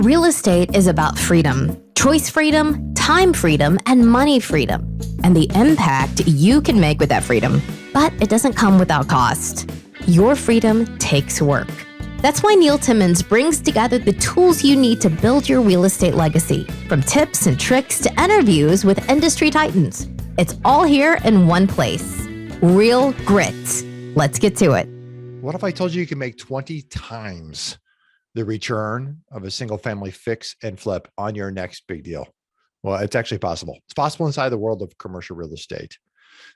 Real estate is about freedom, choice freedom, time freedom, and money freedom, and the impact you can make with that freedom. But it doesn't come without cost. Your freedom takes work. That's why Neil Timmins brings together the tools you need to build your real estate legacy, from tips and tricks to interviews with industry titans. It's all here in one place. Real Grit. Let's get to it. What if I told you can make 20 times the return of a single family fix and flip on your next big deal? Well, it's actually possible. It's possible inside the world of commercial real estate.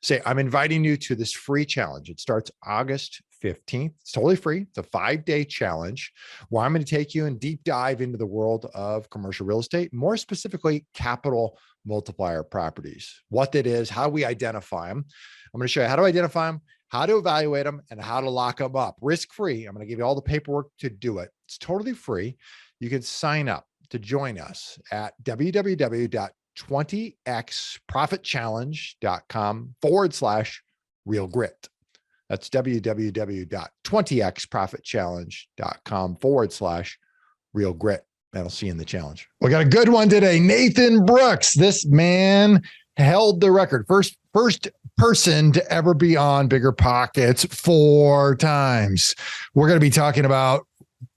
Say, I'm inviting you to this free challenge. It starts August 15th. It's totally free. It's a 5-day challenge where I'm going to take you and deep dive into the world of commercial real estate, more specifically, capital multiplier properties, what that is, how we identify them. I'm going to show you how to identify them, how to evaluate them, and how to lock them up risk-free. I'm going to give you all the paperwork to do it. It's totally free. You can sign up to join us at www.20xprofitchallenge.com/real grit. That's www.20xprofitchallenge.com/real grit. And I'll see you in the challenge. We got a good one today. Nathan Brooks. This man held the record. First person to ever be on Bigger Pockets 4 times. We're going to be talking about,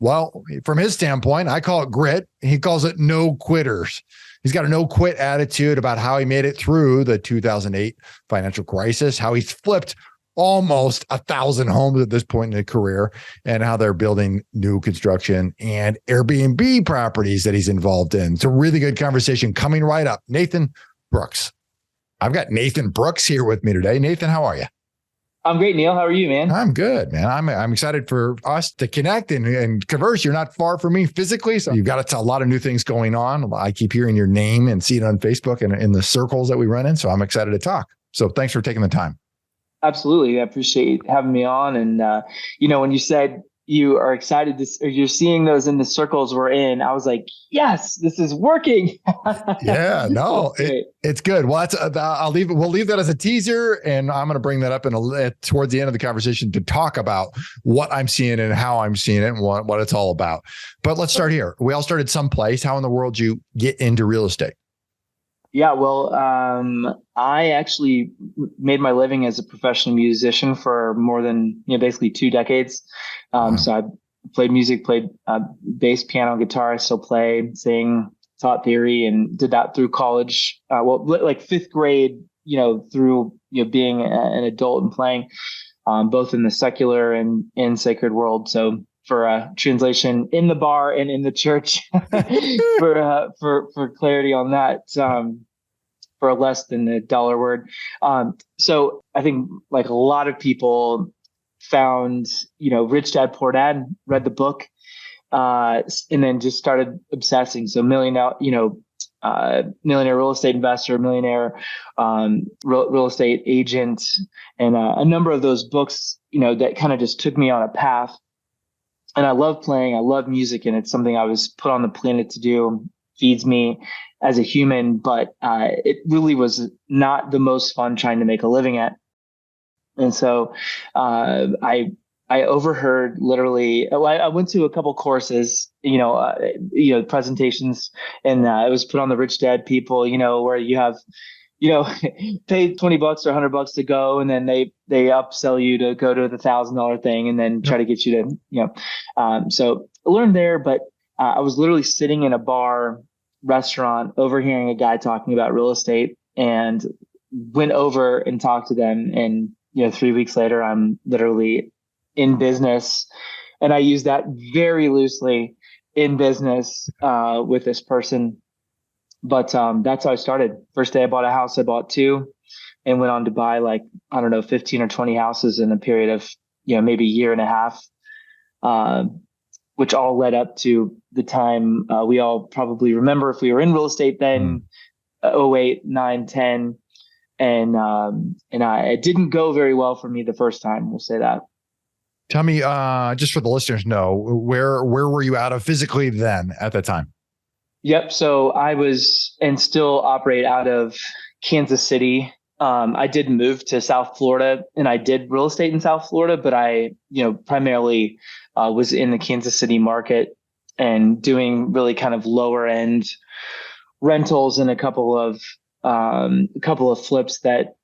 well, from his standpoint, I call it grit. He calls it no quitters. He's got a no quit attitude about how he made it through the 2008 financial crisis, how he's flipped almost 1,000 homes at this point in his career, and how they're building new construction and Airbnb properties that he's involved in. It's a really good conversation coming right up. Nathan Brooks. I've got Nathan Brooks here with me today. Nathan, how are you? I'm great, Neil. How are you, man? I'm good, man. I'm excited for us to connect and converse. You're not far from me physically, so you've got a lot of new things going on. I keep hearing your name and see it on Facebook and in the circles that we run in, so I'm excited to talk. So thanks for taking the time. Absolutely. I appreciate having me on. And, when you said you are excited or you're seeing those in the circles we're in, I was like, yes, this is working. Yeah, no, it's good. Well, we'll leave that as a teaser, and I'm going to bring that up towards the end of the conversation to talk about what I'm seeing and how I'm seeing it and what it's all about. But let's start here. We all started someplace. How in the world did you get into real estate? Yeah, well, I actually made my living as a professional musician for more than basically 2 decades. So I played music, played bass, piano, guitar. I still play, sing, taught theory, and did that through college. Like 5th grade, through being an adult and playing, both in the secular and in sacred world. So for translation, in the bar and in the church, for clarity on that, for less than $1 word. So I think, like a lot of people, found Rich Dad Poor Dad, read the book, and then just started obsessing. So millionaire real estate investor, millionaire real estate agent, and a number of those books, that kind of just took me on a path. And I love playing, I love music, and it's something I was put on the planet to do, feeds me as a human, but it really was not the most fun trying to make a living at. And so I overheard literally, I went to a couple courses, presentations, and it was put on the Rich Dad people, where you have, pay $20 or $100 to go, and then they upsell you to go to the $1,000 thing, and then try to get you to, so I learned there, but I was literally sitting in a restaurant, overhearing a guy talking about real estate, and went over and talked to them. And, 3 weeks later, I'm literally in business. And I use that very loosely, in business with this person. But that's how I started. First day I bought a house, I bought 2, and went on to buy 15 or 20 houses in a period of, maybe a year and a half, which all led up to the time we all probably remember, if we were in real estate then, 08, 9, 10. And it didn't go very well for me the first time. We'll say that. Tell me, just for the listeners know, where were you out of physically then at that time? Yep. So I was and still operate out of Kansas City. I did move to South Florida, and I did real estate in South Florida, but I, primarily was in the Kansas City market. and doing really kind of lower end rentals and a couple of flips that,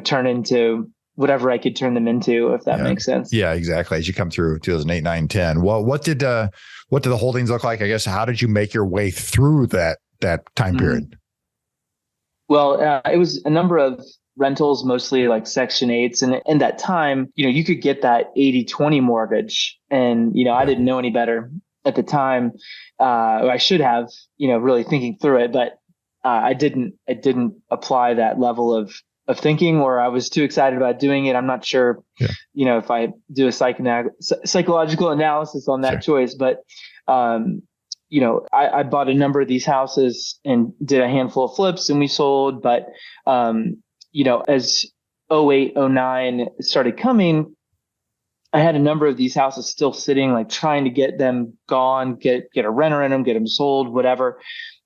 turn into whatever I could turn them into, if that makes sense. Yeah, exactly. As you come through 2008, 9, 10. Well, what did the holdings look like? I guess, how did you make your way through that time period? Well, it was a number of rentals, mostly like Section 8s. And in that time, you could get that 80/20 mortgage. And, I didn't know any better at the time. Or I should have, really thinking through it, but I didn't apply that level of thinking, or I was too excited about doing it. I'm not sure, if I do a psychological analysis on that choice, but, I bought a number of these houses and did a handful of flips and we sold. But, as 08, 09 started coming, I had a number of these houses still sitting, like trying to get them gone, get a renter in them, get them sold, whatever.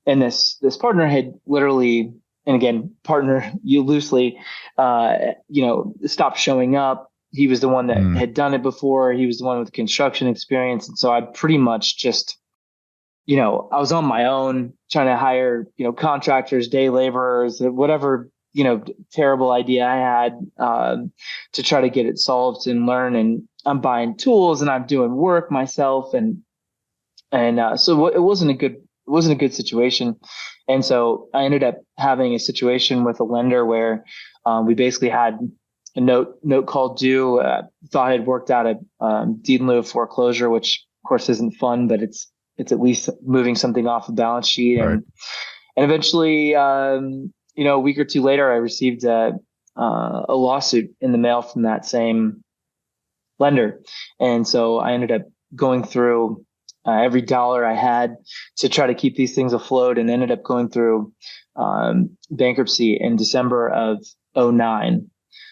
And this partner had literally, and again, partner you loosely, stopped showing up. He was the one that had done it before. He was the one with construction experience. And so I pretty much just, I was on my own trying to hire, contractors, day laborers, whatever, terrible idea I had to try to get it solved and learn. And I'm buying tools and I'm doing work myself. And so it wasn't a good situation. And so I ended up having a situation with a lender where we basically had a note called due. Thought I had worked out a deed in lieu of foreclosure, which of course isn't fun, but it's at least moving something off the balance sheet. Right. And eventually, a week or two later, I received a lawsuit in the mail from that same lender. And so I ended up going through every dollar I had to try to keep these things afloat, and ended up going through bankruptcy in December of 09.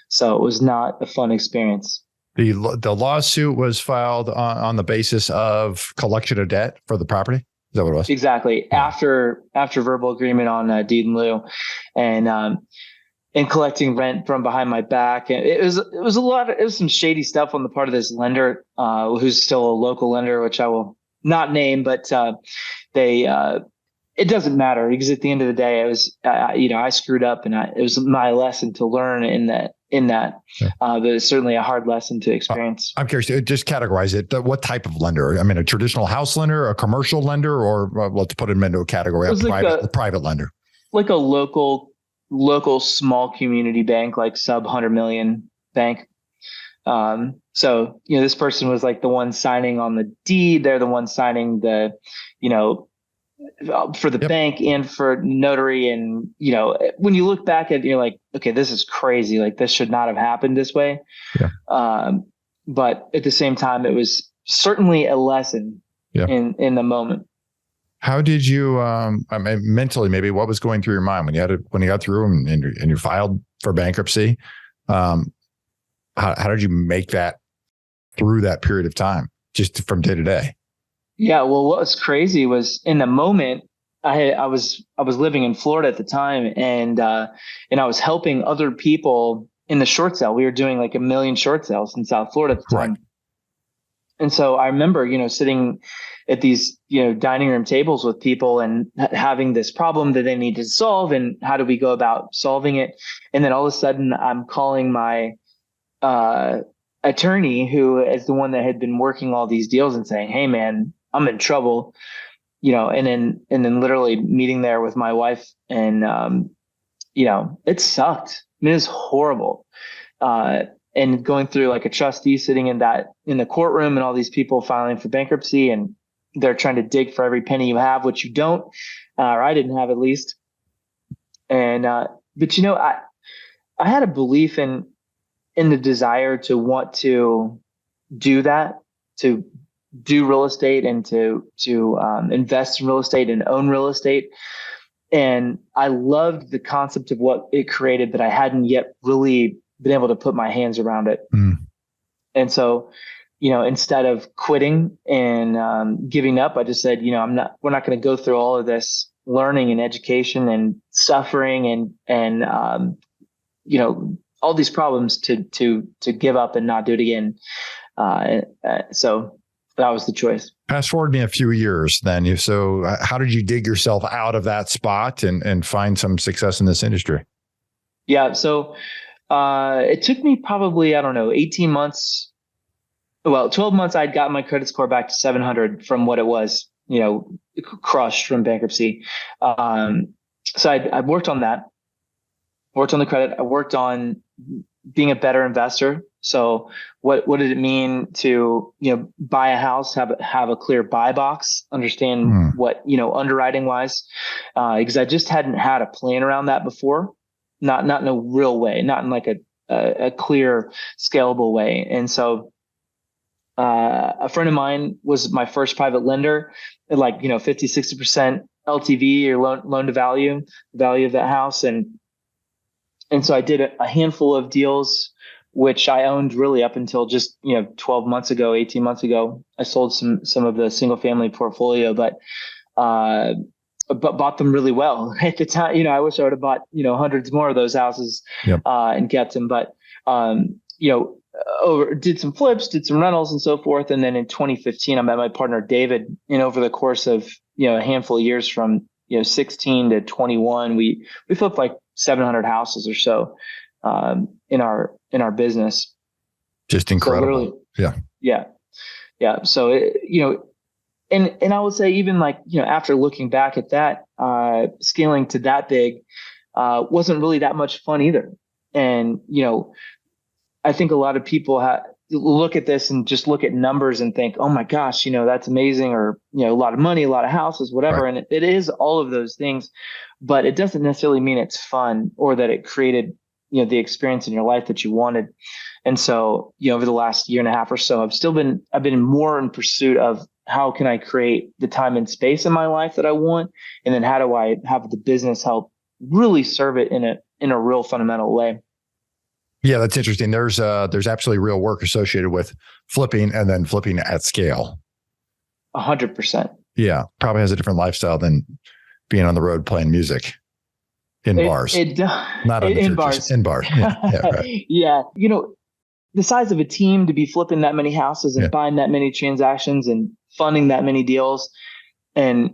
So it was not a fun experience. The lawsuit was filed on the basis of collection of debt for the property. Is that what it was? Exactly. Yeah. After verbal agreement on deed in lieu, and collecting rent from behind my back. And it was some shady stuff on the part of this lender, who's still a local lender, which I will not name, but it doesn't matter, because at the end of the day, it was, I screwed up, and it was my lesson to learn in that. Yeah. But it's certainly a hard lesson to experience. I'm curious, just categorize it. What type of lender? I mean, a traditional house lender, a commercial lender, or let's put them into a category, a private lender. Like a local small community bank, like sub 100 million bank. So, this person was like the one signing on the deed. They're the one signing the, for the bank and for notary. And, when you look back at it, you're like, okay, this is crazy. Like, this should not have happened this way. Yeah. But at the same time, it was certainly a lesson in the moment. How did you, mentally, maybe what was going through your mind when you got through and you filed for bankruptcy? How did you make that through that period of time, just from day to day? Yeah, well, what was crazy was in the moment, I was living in Florida at the time, and I was helping other people in the short sale. We were doing like 1 million short sales in South Florida at the time. Right. And so I remember, sitting at these, dining room tables with people and having this problem that they needed to solve, and how do we go about solving it? And then all of a sudden I'm calling my attorney, who is the one that had been working all these deals, and saying, "Hey man, I'm in trouble," and then literally meeting there with my wife, and it sucked. I mean, it was horrible. And going through like a trustee sitting in the courtroom, and all these people filing for bankruptcy, and they're trying to dig for every penny you have, which you don't, or I didn't have, at least. And but I had a belief in the desire to want to do that, to do real estate, and to invest in real estate and own real estate. And I loved the concept of what it created, but I hadn't yet really been able to put my hands around it. And so, instead of quitting and giving up, I just said, we're not going to go through all of this learning and education and suffering and all these problems to give up and not do it again. So that was the choice. Fast forward me a few years then. So how did you dig yourself out of that spot and find some success in this industry? Yeah. So it took me probably, I don't know, 18 months. Well, 12 months, I'd gotten my credit score back to 700 from what it was, crushed from bankruptcy. So I worked on that, worked on the credit. I worked on being a better investor. So what did it mean to, buy a house, have a clear buy box, understand what, underwriting wise, because I just hadn't had a plan around that before, not in a real way, not in like a clear scalable way. And so a friend of mine was my first private lender at 50, 60% LTV or loan to value of that house. And so I did a handful of deals, which I owned really up until just, 12 months ago, 18 months ago. I sold some of the single family portfolio, but bought them really well at the time. I wish I would have bought, hundreds more of those houses. Yep. And kept them. But, did some flips, did some rentals and so forth. And then in 2015, I met my partner, David, and over the course of, a handful of years from, 16 to 21, we flipped like 700 houses or so, in our business. Just incredible. So yeah. So, and I would say even after looking back at that, scaling to that big, wasn't really that much fun either. And, I think a lot of people look at this and just look at numbers and think, oh my gosh, that's amazing. Or, a lot of money, a lot of houses, whatever. Right. And it is all of those things, but it doesn't necessarily mean it's fun or that it created, the experience in your life that you wanted. And so, over the last year and a half or so, I've been more in pursuit of how can I create the time and space in my life that I want? And then how do I have the business help really serve it in a real fundamental way? Yeah, that's interesting. There's absolutely real work associated with flipping and then flipping at scale. 100%. Yeah. Probably has a different lifestyle than being on the road playing music in bars. Not in bars. In bars. Yeah, right. Yeah. The size of a team to be flipping that many houses and buying that many transactions and funding that many deals. And,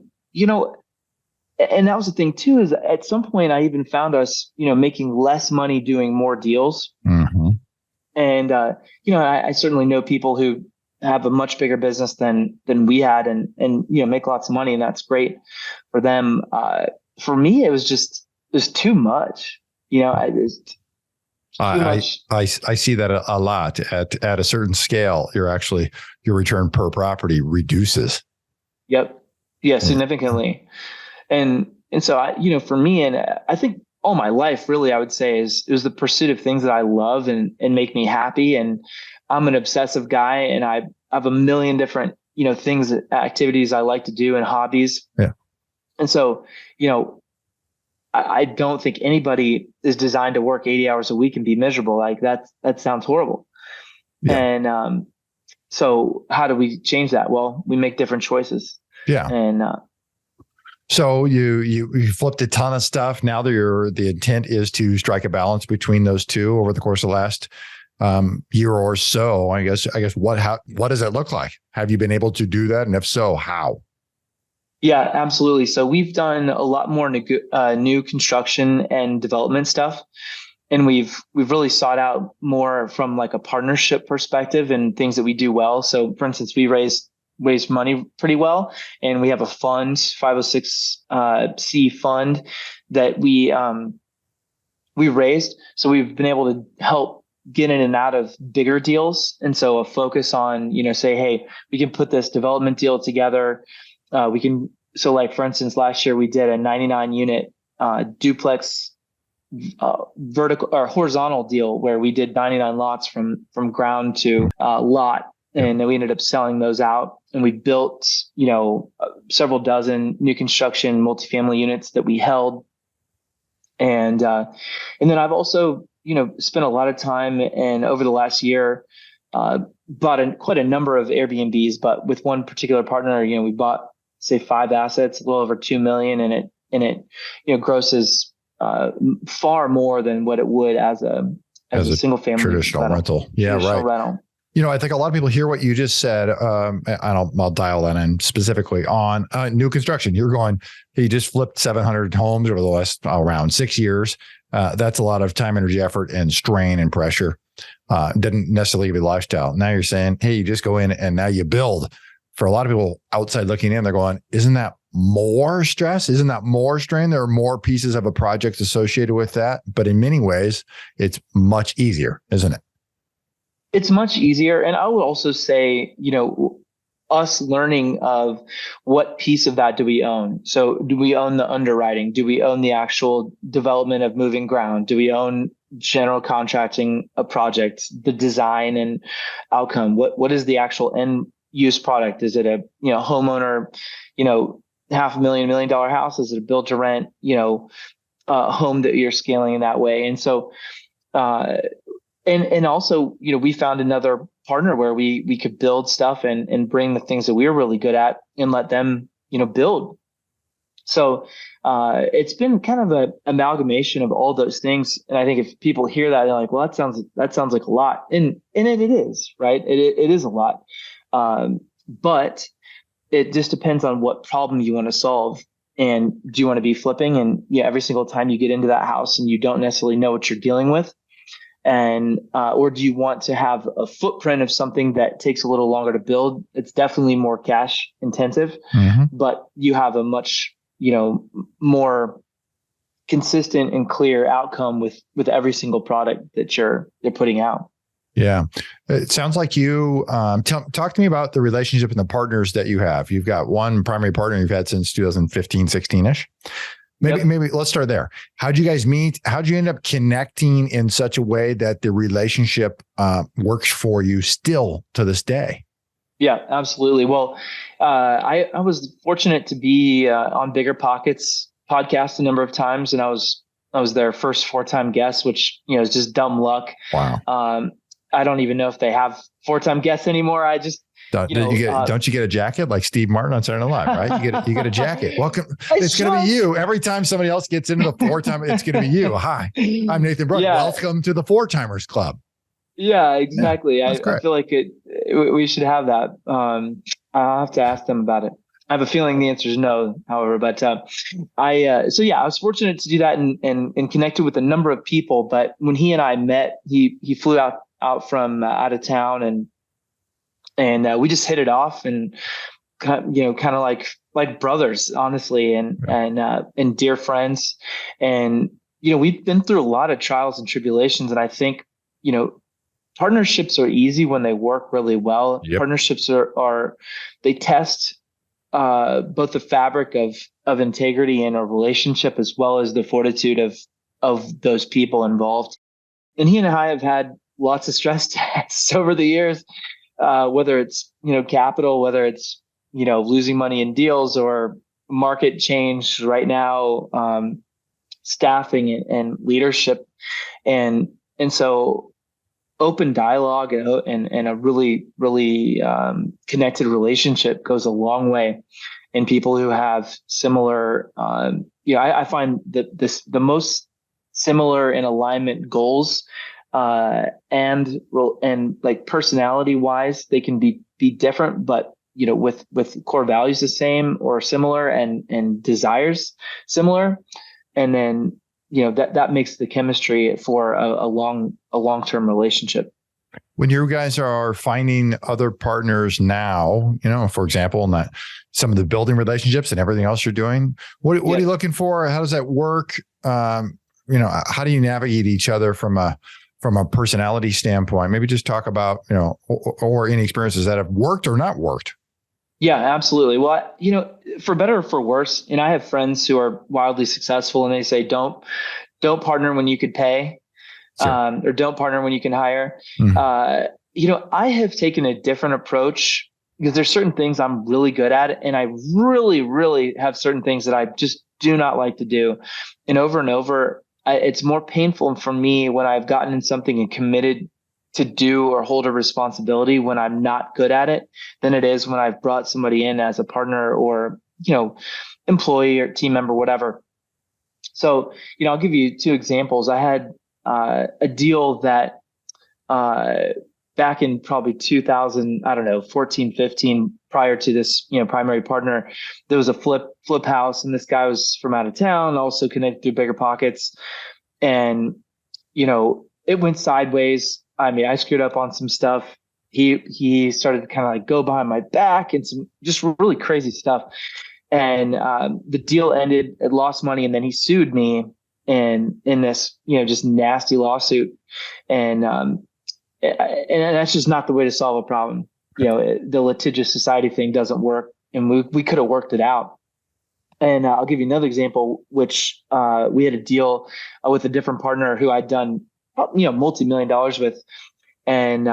and that was the thing too, is at some point I even found us, making less money doing more deals. Mm-hmm. And, I certainly know people who have a much bigger business than we had and, make lots of money, and that's great for them. For me, it was too much, I see that a lot at a certain scale. Your return per property reduces. Yep. Yeah, significantly. And so for me, and I think all my life really, I would say it was the pursuit of things that I love and make me happy. And I'm an obsessive guy, and I have a million different, things, activities I like to do and hobbies. Yeah. And so, I don't think anybody is designed to work 80 hours a week and be miserable. Like that sounds horrible. Yeah. And, so how do we change that? Well, we make different choices. Yeah. And, so you flipped a ton of stuff. Now the intent is to strike a balance between those two over the course of the last year or so. I guess what does it look like? Have you been able to do that? And if so, how? Yeah, absolutely. So we've done a lot more new construction and development stuff. And we've really sought out more from like a partnership perspective and things that we do well. So for instance, we raised money pretty well. And we have a fund, 506C fund that we raised. So we've been able to help get in and out of bigger deals. And so a focus on, say, hey, we can put this development deal together. So like, for instance, last year we did a 99 unit duplex vertical or horizontal deal where we did 99 lots from ground to lot. And then we ended up selling those out, and we built, several dozen new construction multifamily units that we held. And then I've also, spent a lot of time, and over the last year, bought quite a number of Airbnbs, but with one particular partner, we bought, say, 5 assets, a little over $2 million, and it grosses far more than what it would as a single family traditional rental. Yeah, right. Rental. I think a lot of people hear what you just said. And I'll dial that in specifically on new construction. You're going, hey, you just flipped 700 homes over the last around 6 years. That's a lot of time, energy, effort, and strain and pressure. Didn't necessarily give you a lifestyle. Now you're saying, hey, you just go in and now you build. For a lot of people outside looking in, they're going, isn't that more stress? Isn't that more strain? There are more pieces of a project associated with that. But in many ways, it's much easier, isn't it? It's much easier. And I would also say, us learning of what piece of that do we own? So do we own the underwriting? Do we own the actual development of moving ground? Do we own general contracting a project, the design and outcome? What is the actual end use product? Is it a, homeowner, $500,000, $1 million house? Is it a build to rent, home that you're scaling in that way? And so, and also, we found another partner where we could build stuff and bring the things that we were really good at and let them, build. So it's been kind of an amalgamation of all those things. And I think if people hear that, they're like, well, that sounds like a lot. And it is, right? It is a lot. But it just depends on what problem you want to solve. And do you want to be flipping? And every single time you get into that house and you don't necessarily know what you're dealing with, and or do you want to have a footprint of something that takes a little longer to build? It's definitely more cash intensive, but you have a much more consistent and clear outcome with every single product that you're putting out. Yeah. It sounds like you talk to me about the relationship and the partners that you have. You've got one primary partner you've had since 2015, 16-ish. Maybe let's start there. How'd you guys meet? How'd you end up connecting in such a way that the relationship works for you still to this day? Yeah, absolutely. Well, I was fortunate to be on Bigger Pockets podcast a number of times, and I was their first 4-time guest, which is just dumb luck. Wow. I don't even know if they have 4-time guests anymore. I just don't you get a jacket like Steve Martin on Saturday Night Live, right? You get a jacket. Welcome. It's going to be you. Every time somebody else gets into the 4-time, it's going to be you. Hi, I'm Nathan Brooks. Yeah. Welcome to the 4-timers Club. Yeah, exactly. Yeah, I feel like we should have that. I'll have to ask them about it. I have a feeling the answer is no, however, but I was fortunate to do that and connected with a number of people. But when he and I met, he flew out from out of town and we just hit it off and kind of like brothers, honestly, and dear friends. And we've been through a lot of trials and tribulations, and I think partnerships are easy when they work really well. Yep. Partnerships are they test both the fabric of integrity in a relationship as well as the fortitude of those people involved. And he and I have had lots of stress tests over the years, whether it's capital, whether it's losing money in deals or market change right now, staffing and leadership, and so open dialogue and a really connected relationship goes a long way. And people who have similar, I find that the most similar in alignment goals. And like personality wise, they can be different, but with core values the same or similar and desires similar. And then, that makes the chemistry for a long-term relationship. When you guys are finding other partners now, for example, in some of the building relationships and everything else you're doing, what are you looking for? How does that work? How do you navigate each other from a personality standpoint? Maybe just talk about, or any experiences that have worked or not worked. Yeah, absolutely. Well, for better or for worse, and I have friends who are wildly successful and they say, don't partner when you could pay, sure. Or don't partner when you can hire. Mm-hmm. I have taken a different approach because there's certain things I'm really good at. And I really, really have certain things that I just do not like to do. And over, it's more painful for me when I've gotten in something and committed to do or hold a responsibility when I'm not good at it than it is when I've brought somebody in as a partner or, employee or team member, whatever. So, I'll give you 2 examples. I had a deal that back in probably 2000, I don't know, 14, 15, prior to this, primary partner, there was a flip house, and this guy was from out of town, also connected through Bigger Pockets. And, it went sideways. I mean, I screwed up on some stuff. He started to kind of like go behind my back and some just really crazy stuff. And the deal ended, it lost money. And then he sued me in this, just nasty lawsuit. And that's just not the way to solve a problem. The litigious society thing doesn't work, and we could have worked it out. And I'll give you another example, which we had a deal with a different partner who I'd done, multi-million dollars with. And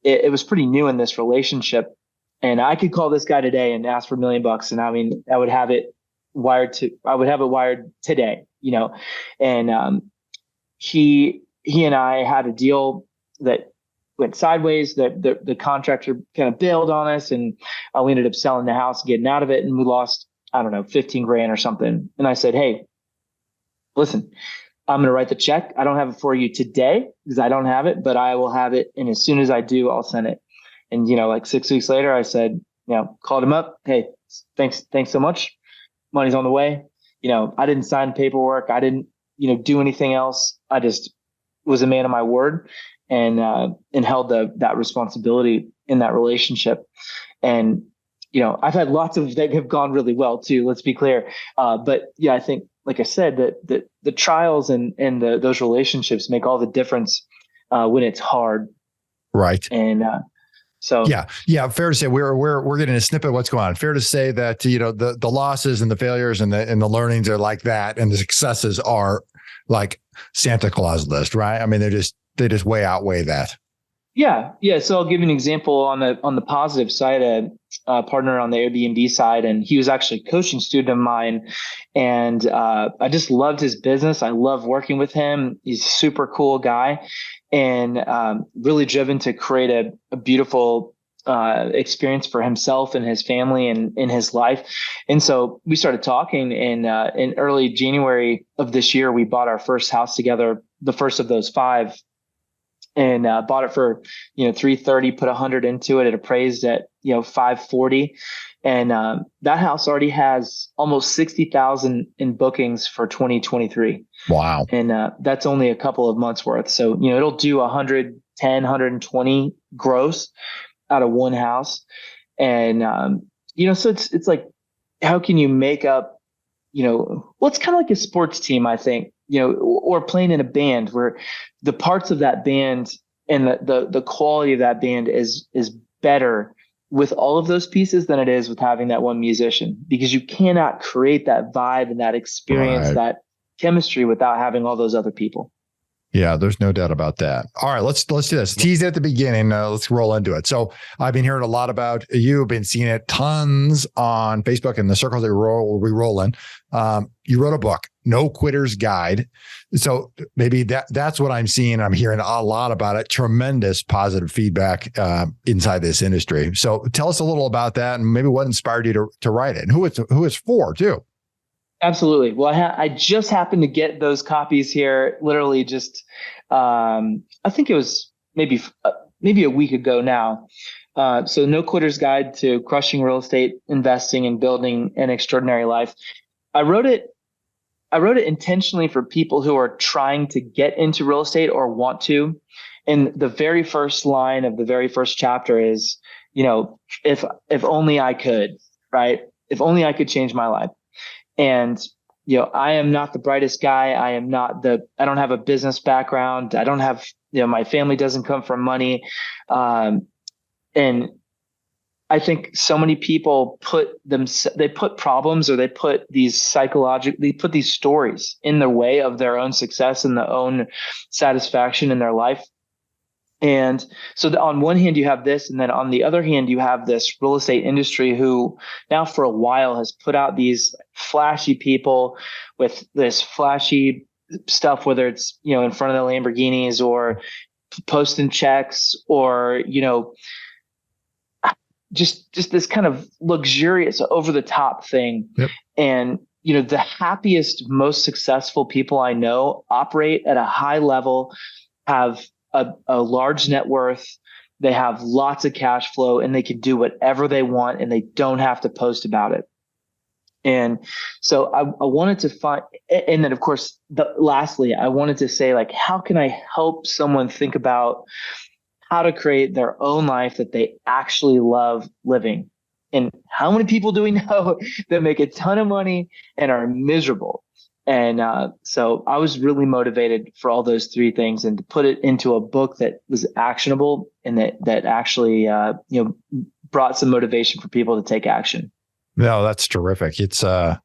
it was pretty new in this relationship. And I could call this guy today and ask for $1 million. And I mean, I would have it wired today, and he and I had a deal that went sideways, that the contractor kind of bailed on us, and we ended up selling the house, getting out of it. And we lost, I don't know, 15 grand or something. And I said, hey, listen, I'm going to write the check. I don't have it for you today because I don't have it, but I will have it. And as soon as I do, I'll send it. And, like 6 weeks later, I said, called him up. Hey, thanks so much. Money's on the way. I didn't sign paperwork. I didn't, do anything else. I just was a man of my word and held that responsibility in that relationship. And, I've had lots of that have gone really well too. Let's be clear. But yeah, I think, like I said, that the trials and those relationships make all the difference when it's hard. Right. And so yeah, fair to say we're getting a snippet of what's going on. Fair to say that the losses and the failures and the learnings are like that, and the successes are like Santa Claus list, right? I mean, they just way outweigh that. Yeah. So I'll give you an example on the positive side. A partner on the Airbnb side, and he was actually a coaching student of mine, and I just loved his business. I love working with him. He's a super cool guy, and really driven to create a beautiful experience for himself and his family and in his life. And so we started talking, and in early January of this year, we bought our first house together, the first of those 5. And bought it for, $330, put 100 into it. It appraised at, $540. And that house already has almost 60,000 in bookings for 2023. Wow. And that's only a couple of months worth. So, it'll do 110, 120 gross out of one house. And, so it's like, how can you make up, it's kind of like a sports team, I think, or playing in a band where the parts of that band and the quality of that band is better with all of those pieces than it is with having that one musician, because you cannot create that vibe and that experience, right, that chemistry without having all those other people. Yeah, there's no doubt about that. All right, let's do this. Tease it at the beginning. Let's roll into it. So I've been hearing a lot about you. Been seeing it tons on Facebook and the circles that we roll in. You wrote a book, No Quitter's Guide. So maybe that's what I'm seeing. I'm hearing a lot about it. Tremendous positive feedback inside this industry. So tell us a little about that, and maybe what inspired you to write it, and who it's for too. Absolutely. Well, I just happened to get those copies here, literally just, I think it was maybe a week ago now. So No Quitter's Guide to Crushing Real Estate Investing and Building an Extraordinary Life. I wrote it intentionally for people who are trying to get into real estate or want to. And the very first line of the very first chapter is, if only I could, right? If only I could change my life. And, I am not the brightest guy. I don't have a business background. I don't have, my family doesn't come from money. And I think so many people put problems, or they put these stories in the way of their own success and their own satisfaction in their life. And so on one hand, you have this, and then on the other hand, you have this real estate industry who now for a while has put out these flashy people with this flashy stuff, whether it's, in front of the Lamborghinis or posting checks or, just this kind of luxurious over the top thing. Yep. And, the happiest, most successful people I know operate at a high level, have a large net worth, They have lots of cash flow and they can do whatever they want and they don't have to post about it. And so I wanted to find, and then of course, lastly, I wanted to say, like, how can I help someone think about how to create their own life that they actually love living? And how many people do we know that make a ton of money and are miserable? And so I was really motivated for all those three things, and to put it into a book that was actionable and that actually brought some motivation for people to take action. No, that's terrific. It's and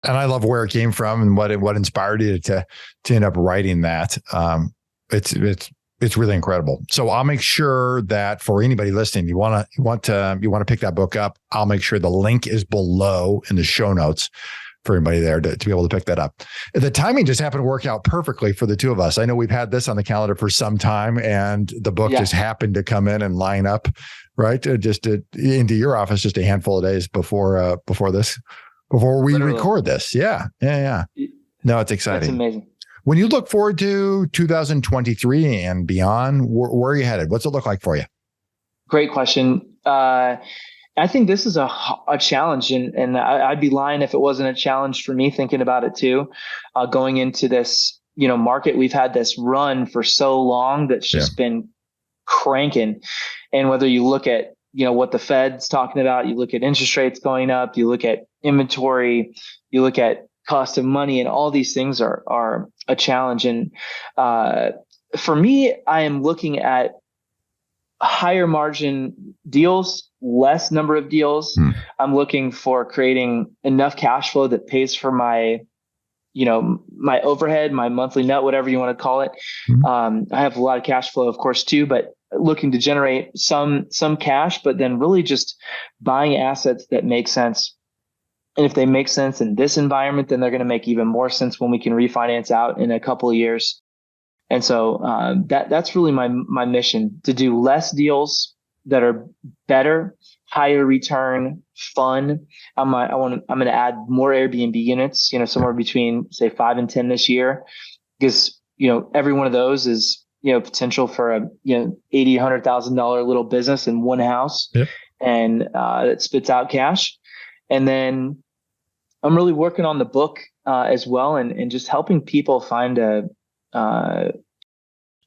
I love where it came from and what inspired you to end up writing that. It's really incredible. So I'll make sure that for anybody listening, you want to pick that book up, I'll make sure the link is below in the show notes for anybody there to be able to pick that up. The timing just happened to work out perfectly for the two of us. I know we've had this on the calendar for some time, and the book just happened to come in and line up, right? Into your office just a handful of days before we record this. Yeah. No, it's exciting. That's amazing. When you look forward to 2023 and beyond, where are you headed? What's it look like for you? Great question. I think this is a challenge, and I'd be lying if it wasn't a challenge for me thinking about it too. Going into this, market, we've had this run for so long that's just been cranking. And whether you look at, what the Fed's talking about, you look at interest rates going up, you look at inventory, you look at cost of money, and all these things are a challenge. And for me, I am looking at higher margin deals, less number of deals. I'm looking for creating enough cash flow that pays for my overhead, my monthly net, whatever you want to call it. I have a lot of cash flow, of course, too, but looking to generate some cash, but then really just buying assets that make sense. And if they make sense in this environment, then they're going to make even more sense when we can refinance out in a couple of years. And so that's really my mission, to do less deals that are better, higher return, fun. I'm going to add more Airbnb units, somewhere between say 5 and 10 this year, because every one of those is potential for a $80,000-$100,000 little business in one house, and it spits out cash. And then I'm really working on the book as well, and just helping people find a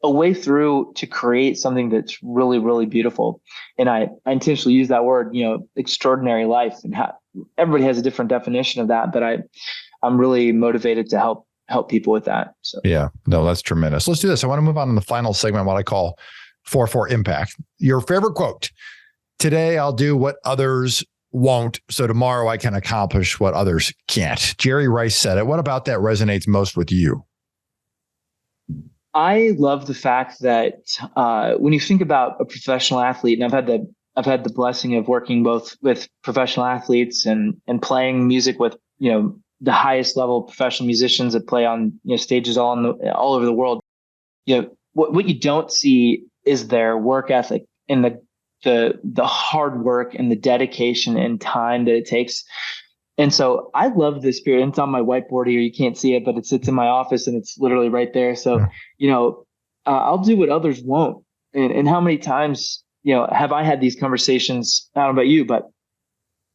way through to create something that's really, really beautiful. And I intentionally use that word, extraordinary life, and everybody has a different definition of that, but I'm really motivated to help people with that. So yeah, no, that's tremendous. Let's do this. I want to move on to the final segment, what I call 4-4 impact. Your favorite quote: "Today I'll do what others won't, so tomorrow I can accomplish what others can't." Jerry Rice said it. What about that resonates most with you? I love the fact that when you think about a professional athlete, and I've had the blessing of working both with professional athletes and playing music with the highest level professional musicians that play on stages all over the world. What you don't see is their work ethic and the hard work and the dedication and time that it takes. And so I love this spirit. It's on my whiteboard here. You can't see it, but it sits in my office and it's literally right there. So, I'll do what others won't. And how many times, have I had these conversations? I don't know about you, but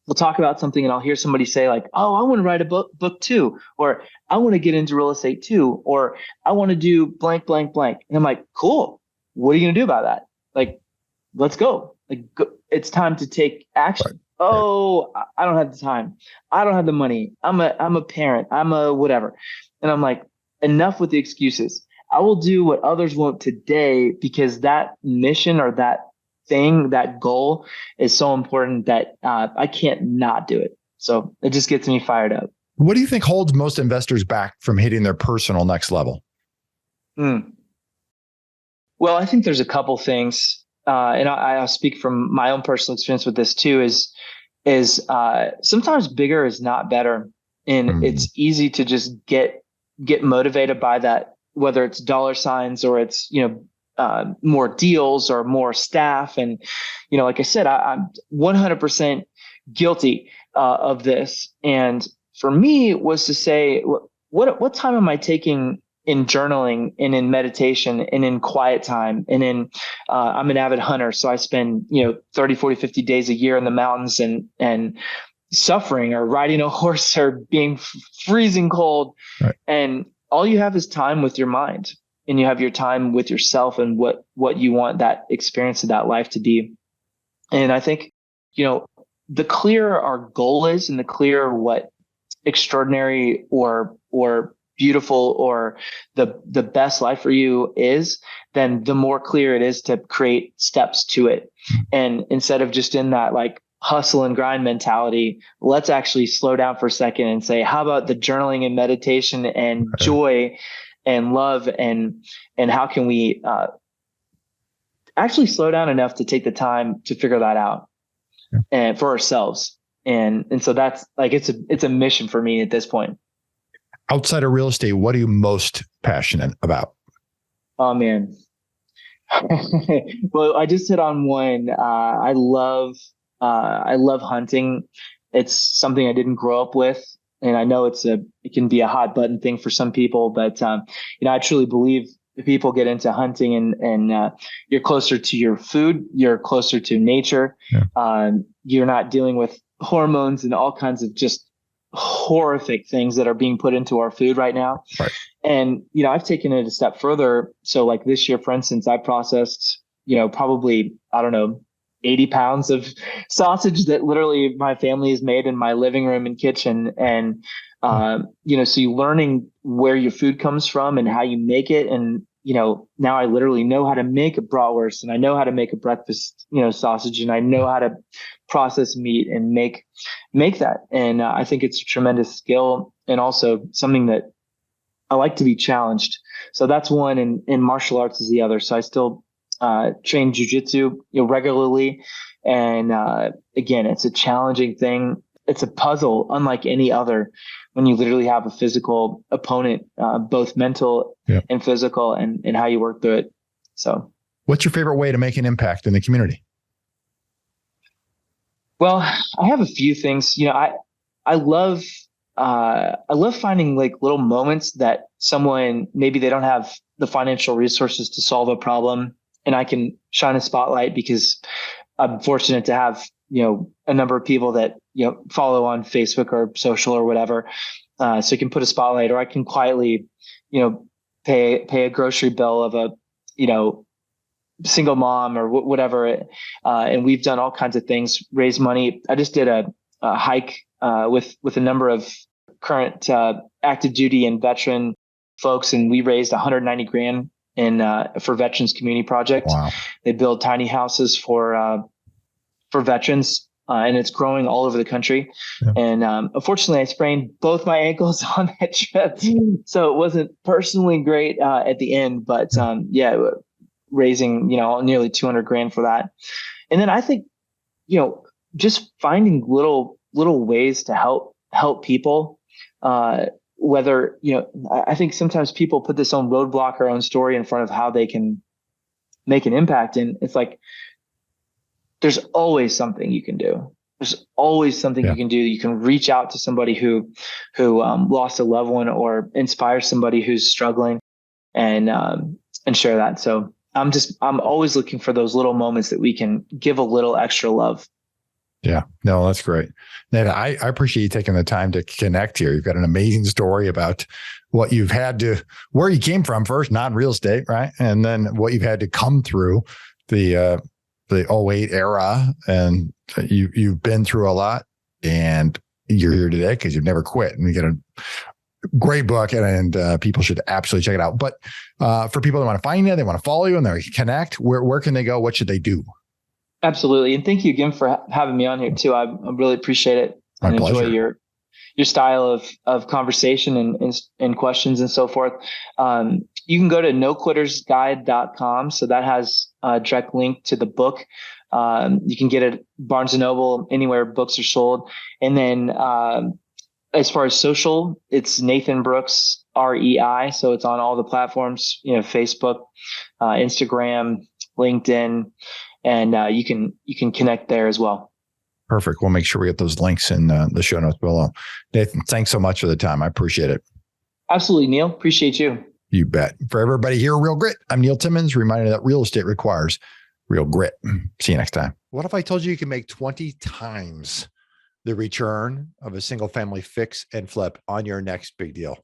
we'll talk about something and I'll hear somebody say like, "Oh, I want to write a book too," or "I want to get into real estate too," or "I want to do blank, blank, blank." And I'm like, cool. What are you going to do about that? Like, let's go. It's time to take action. Right. Oh, I don't have the time. I don't have the money. I'm a parent. I'm a whatever. And I'm like, enough with the excuses. I will do what others won't today, because that mission or that thing, that goal is so important that I can't not do it. So it just gets me fired up. What do you think holds most investors back from hitting their personal next level? Well, I think there's a couple things. And I'll speak from my own personal experience with this too, is sometimes bigger is not better. And it's easy to just get motivated by that, whether it's dollar signs or it's, more deals or more staff. And, like I said, I'm 100% guilty of this. And for me was to say, what time am I taking in journaling and in meditation and in quiet time and I'm an avid hunter. So I spend, 30, 40, 50 days a year in the mountains and suffering or riding a horse or being freezing cold. Right. And all you have is time with your mind, and you have your time with yourself and what you want that experience of that life to be. And I think, the clearer our goal is and the clearer what extraordinary or beautiful or the best life for you is, then the more clear it is to create steps to it. And instead of just in that like hustle and grind mentality, let's actually slow down for a second and say, how about the journaling and meditation and joy and love, and how can we actually slow down enough to take the time to figure that out and for ourselves. And so that's like, it's a mission for me at this point. Outside of real estate, what are you most passionate about? Oh man. Well, I just hit on one. I love hunting. It's something I didn't grow up with. And I know it can be a hot button thing for some people, but I truly believe if people get into hunting and you're closer to your food, you're closer to nature. Yeah. You're not dealing with hormones and all kinds of just horrific things that are being put into our food right now. Right. And, I've taken it a step further. So like this year, for instance, I processed, probably, I don't know, 80 pounds of sausage that literally my family has made in my living room and kitchen. And, so you're learning where your food comes from and how you make it. And, now I literally know how to make a bratwurst, and I know how to make a breakfast, sausage, and I know how to process meat and make that. And I think it's a tremendous skill, and also something that I like to be challenged. So that's one, and martial arts is the other. So I still train jujitsu regularly. And again, it's a challenging thing. It's a puzzle unlike any other when you literally have a physical opponent, both mental and physical, and how you work through it. So what's your favorite way to make an impact in the community? Well, I have a few things. I love finding like little moments that someone, maybe they don't have the financial resources to solve a problem, and I can shine a spotlight because I'm fortunate to have, a number of people that, follow on Facebook or social or whatever. So you can put a spotlight, or I can quietly, pay a grocery bill of a, single mom or whatever. And we've done all kinds of things, raise money. I just did a hike with a number of current active duty and veteran folks, and we raised $190,000 for Veterans Community Project. Wow. They build tiny houses for veterans, and it's growing all over the country. Yeah. And unfortunately, I sprained both my ankles on that trip, so it wasn't personally great at the end. But raising nearly $200,000 for that. And then I think just finding little ways to help people. Whether I think sometimes people put this own roadblock or own story in front of how they can make an impact, and it's like there's always something you can do. There's always something you can do. You can reach out to somebody who lost a loved one, or inspire somebody who's struggling, and share that. So I'm always looking for those little moments that we can give a little extra love. Yeah, no, that's great. Ned, I appreciate you taking the time to connect here. You've got an amazing story about what you've had to, where you came from first, not in real estate, right? And then what you've had to come through the 08 era, and you've been through a lot, and you're here today because you've never quit. And you get a great book, and people should absolutely check it out. But for people that want to find you, they want to follow you, and they connect, where can they go? What should they do? Absolutely. And thank you again for having me on here too. I really appreciate it. My and pleasure. Enjoy your style of conversation and questions and so forth. You can go to noquittersguide.com. So that has a direct link to the book. You can get it at Barnes & Noble, anywhere books are sold. And then as far as social, it's Nathan Brooks, REI. So it's on all the platforms, Facebook, Instagram, LinkedIn, and you can connect there as well. Perfect. We'll make sure we get those links in the show notes below. Nathan, thanks so much for the time. I appreciate it. Absolutely, Neil. Appreciate you. You bet. For everybody here, Real Grit, I'm Neil Timmins, reminding you that real estate requires real grit. See you next time. What if I told you can make 20 times the return of a single family fix and flip on your next big deal?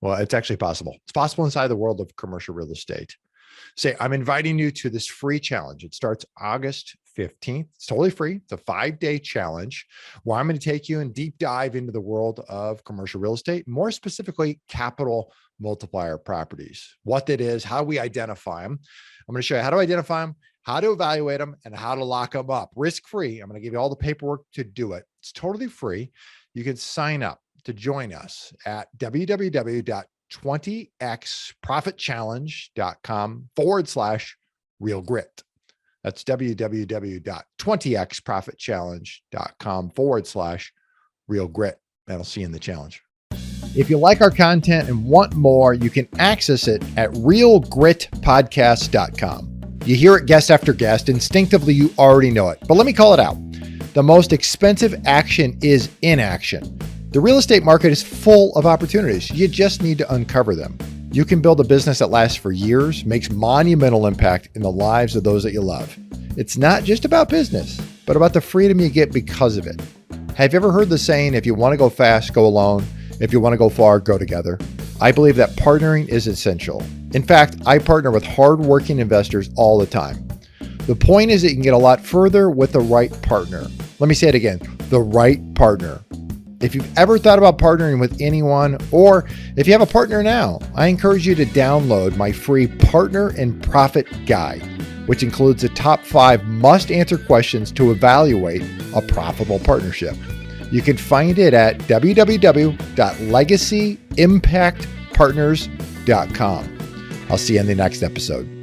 Well, it's actually possible. It's possible inside the world of commercial real estate. Say, I'm inviting you to this free challenge. It starts August 15th. It's totally free. It's a 5-day challenge where I'm going to take you and deep dive into the world of commercial real estate, more specifically, capital multiplier properties, what that is, how we identify them. I'm going to show you how to identify them, how to evaluate them, and how to lock them up risk-free. I'm going to give you all the paperwork to do it. It's totally free. You can sign up to join us at www.20xprofitchallenge.com/real grit. That's www.20xprofitchallenge.com/real grit. And I'll see you in the challenge. If you like our content and want more, you can access it at realgritpodcast.com. You hear it guest after guest. Instinctively, you already know it. But let me call it out. The most expensive action is inaction. The real estate market is full of opportunities. You just need to uncover them. You can build a business that lasts for years, makes monumental impact in the lives of those that you love. It's not just about business, but about the freedom you get because of it. Have you ever heard the saying, if you want to go fast, go alone. If you want to go far, go together. I believe that partnering is essential. In fact, I partner with hardworking investors all the time. The point is that you can get a lot further with the right partner. Let me say it again, the right partner. If you've ever thought about partnering with anyone, or if you have a partner now, I encourage you to download my free Partner and Profit Guide, which includes the top 5 must-answer questions to evaluate a profitable partnership. You can find it at www.legacyimpactpartners.com. I'll see you in the next episode.